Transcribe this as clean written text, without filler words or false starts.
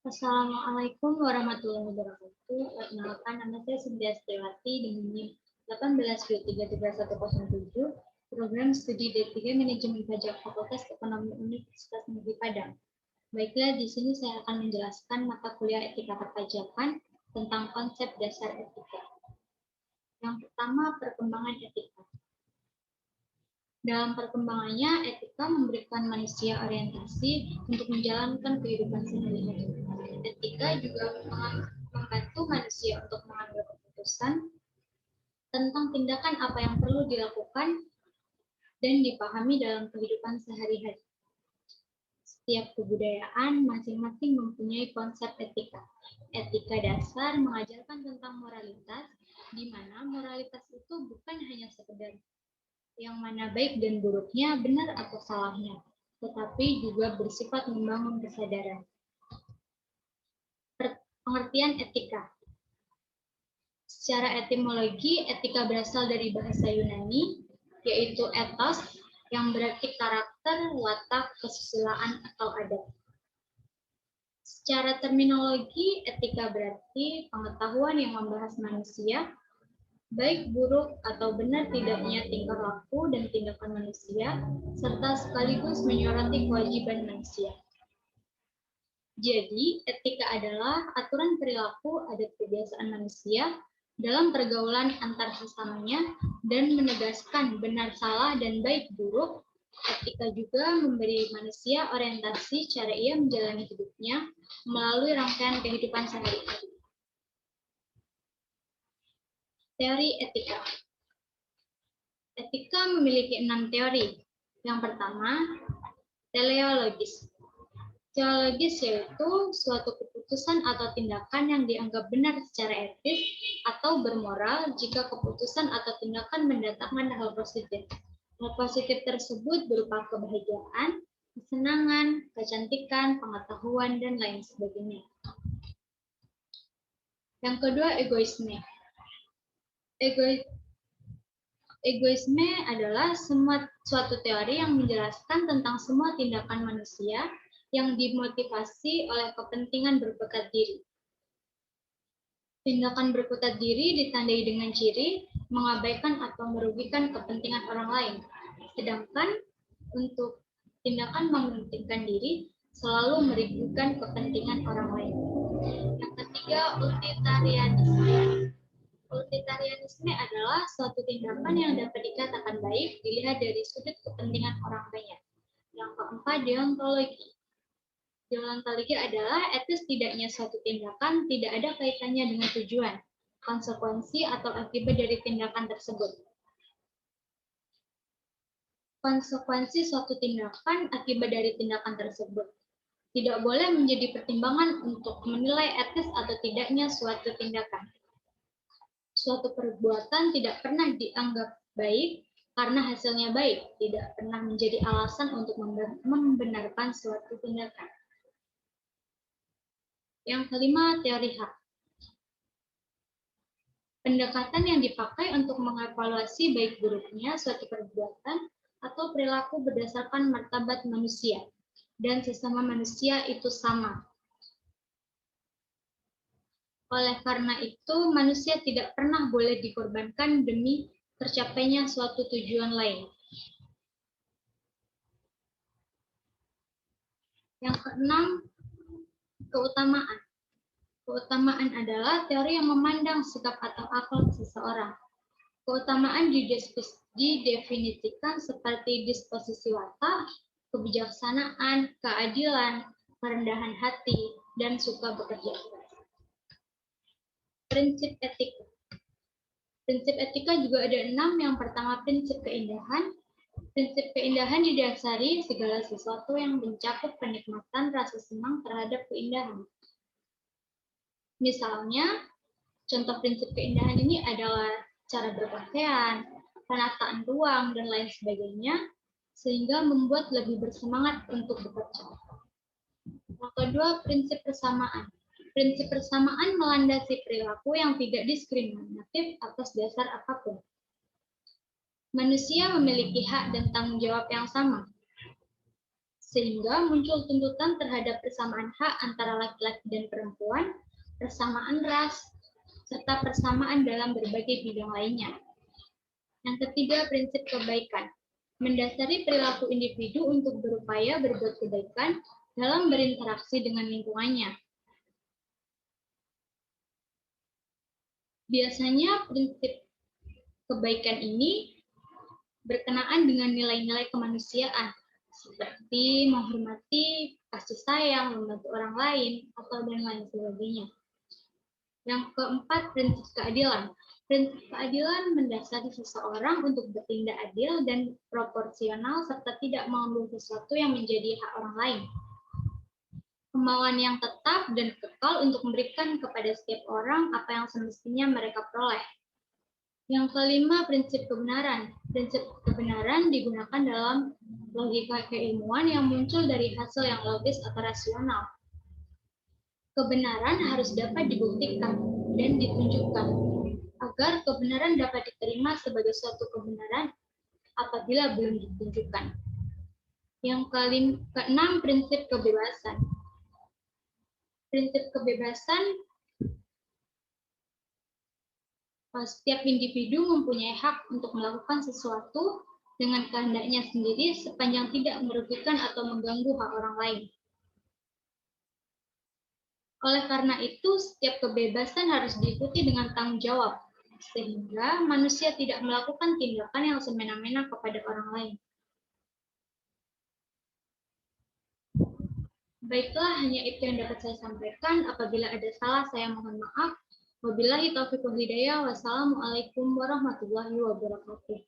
Assalamualaikum warahmatullahi wabarakatuh. Perkenalkan, nama saya Cynthia Setiawati dengan NIM 18233107, program studi D3 Manajemen Pajak Fakultas Ekonomi Universitas Negeri Padang. Baiklah, di sini saya akan menjelaskan mata kuliah etika perpajakan tentang konsep dasar etika. Yang pertama, perkembangan etika. Dalam perkembangannya, etika memberikan manusia orientasi untuk menjalankan kehidupan sehari-hari. Etika juga membantu manusia untuk mengambil keputusan tentang tindakan apa yang perlu dilakukan dan dipahami dalam kehidupan sehari-hari. Setiap kebudayaan masing-masing mempunyai konsep etika. Etika dasar mengajarkan tentang moralitas, di mana moralitas itu bukan hanya sekedar yang mana baik dan buruknya, benar atau salahnya, tetapi juga bersifat membangun kesadaran. Pengertian etika. Secara etimologi, etika berasal dari bahasa Yunani, yaitu ethos, yang berarti karakter, watak, kesusilaan, atau adat. Secara terminologi, etika berarti pengetahuan yang membahas manusia, baik buruk atau benar tidaknya tingkah laku dan tindakan manusia, serta sekaligus menyoroti kewajiban manusia. Jadi, etika adalah aturan perilaku adat kebiasaan manusia dalam pergaulan antar sesamanya dan menegaskan benar salah dan baik buruk. Etika juga memberi manusia orientasi cara ia menjalani hidupnya melalui rangkaian kehidupan sehari-hari. Teori etika. Etika memiliki 6 teori. Yang pertama, teleologis. Teologis yaitu suatu keputusan atau tindakan yang dianggap benar secara etis atau bermoral jika keputusan atau tindakan mendatangkan hal positif. Hal positif tersebut berupa kebahagiaan, kesenangan, kecantikan, pengetahuan, dan lain sebagainya. Yang kedua, egoisme. Egoisme adalah suatu teori yang menjelaskan tentang semua tindakan manusia yang dimotivasi oleh kepentingan berkutat diri. Tindakan berkutat diri ditandai dengan ciri mengabaikan atau merugikan kepentingan orang lain. Sedangkan untuk tindakan mementingkan diri selalu merugikan kepentingan orang lain. Yang ketiga, utilitarianisme. Utilitarianisme adalah suatu tindakan yang dapat dikatakan baik dilihat dari sudut kepentingan orang banyak. Yang keempat, deontologi. Deontologi adalah etis tidaknya suatu tindakan tidak ada kaitannya dengan tujuan, konsekuensi, atau akibat dari tindakan tersebut. Konsekuensi suatu tindakan akibat dari tindakan tersebut tidak boleh menjadi pertimbangan untuk menilai etis atau tidaknya suatu tindakan. Suatu perbuatan tidak pernah dianggap baik karena hasilnya baik, tidak pernah menjadi alasan untuk membenarkan suatu tindakan. Yang kelima, teori hak. Pendekatan yang dipakai untuk mengevaluasi baik buruknya suatu perbuatan atau perilaku berdasarkan martabat manusia dan sesama manusia itu sama. Oleh karena itu, manusia tidak pernah boleh dikorbankan demi tercapainya suatu tujuan lain. Yang keenam, keutamaan. Keutamaan adalah teori yang memandang sikap atau akhlak seseorang. Keutamaan didefinisikan seperti disposisi watak, kebijaksanaan, keadilan, kerendahan hati, dan suka bekerja keras. Prinsip etika. Prinsip etika juga ada 6. Yang pertama, prinsip keindahan. Prinsip keindahan didasari segala sesuatu yang mencakup kenikmatan rasa senang terhadap keindahan. Misalnya, contoh prinsip keindahan ini adalah cara berpakaian, penataan ruang, dan lain sebagainya, sehingga membuat lebih bersemangat untuk bekerja. Yang kedua, prinsip persamaan. Prinsip persamaan melandasi perilaku yang tidak diskriminatif atas dasar apapun. Manusia memiliki hak dan tanggung jawab yang sama. sehingga muncul tuntutan terhadap persamaan hak antara laki-laki dan perempuan, persamaan ras, serta persamaan dalam berbagai bidang lainnya. Yang ketiga, prinsip kebaikan. Mendasari perilaku individu untuk berupaya berbuat kebaikan dalam berinteraksi dengan lingkungannya. Biasanya prinsip kebaikan ini berkenaan dengan nilai-nilai kemanusiaan, seperti menghormati, kasih sayang, membantu orang lain, atau dan lain sebagainya. Yang keempat, prinsip keadilan. Prinsip keadilan mendasari seseorang untuk bertindak adil dan proporsional serta tidak mengambil sesuatu yang menjadi hak orang lain. Kemauan yang tetap dan kekal untuk memberikan kepada setiap orang apa yang semestinya mereka peroleh. Yang kelima, prinsip kebenaran. Prinsip kebenaran digunakan dalam logika keilmuan yang muncul dari hasil yang logis atau rasional. Kebenaran harus dapat dibuktikan dan ditunjukkan, agar kebenaran dapat diterima sebagai suatu kebenaran apabila belum ditunjukkan. Yang keenam, prinsip kebebasan. Prinsip kebebasan, setiap individu mempunyai hak untuk melakukan sesuatu dengan kehendaknya sendiri sepanjang tidak merugikan atau mengganggu hak orang lain. Oleh karena itu, setiap kebebasan harus diikuti dengan tanggung jawab, sehingga manusia tidak melakukan tindakan yang semena-mena kepada orang lain. Baiklah, hanya itu yang dapat saya sampaikan. Apabila ada salah, saya mohon maaf. Wabillahi taufiq wal hidayah. Wassalamualaikum warahmatullahi wabarakatuh.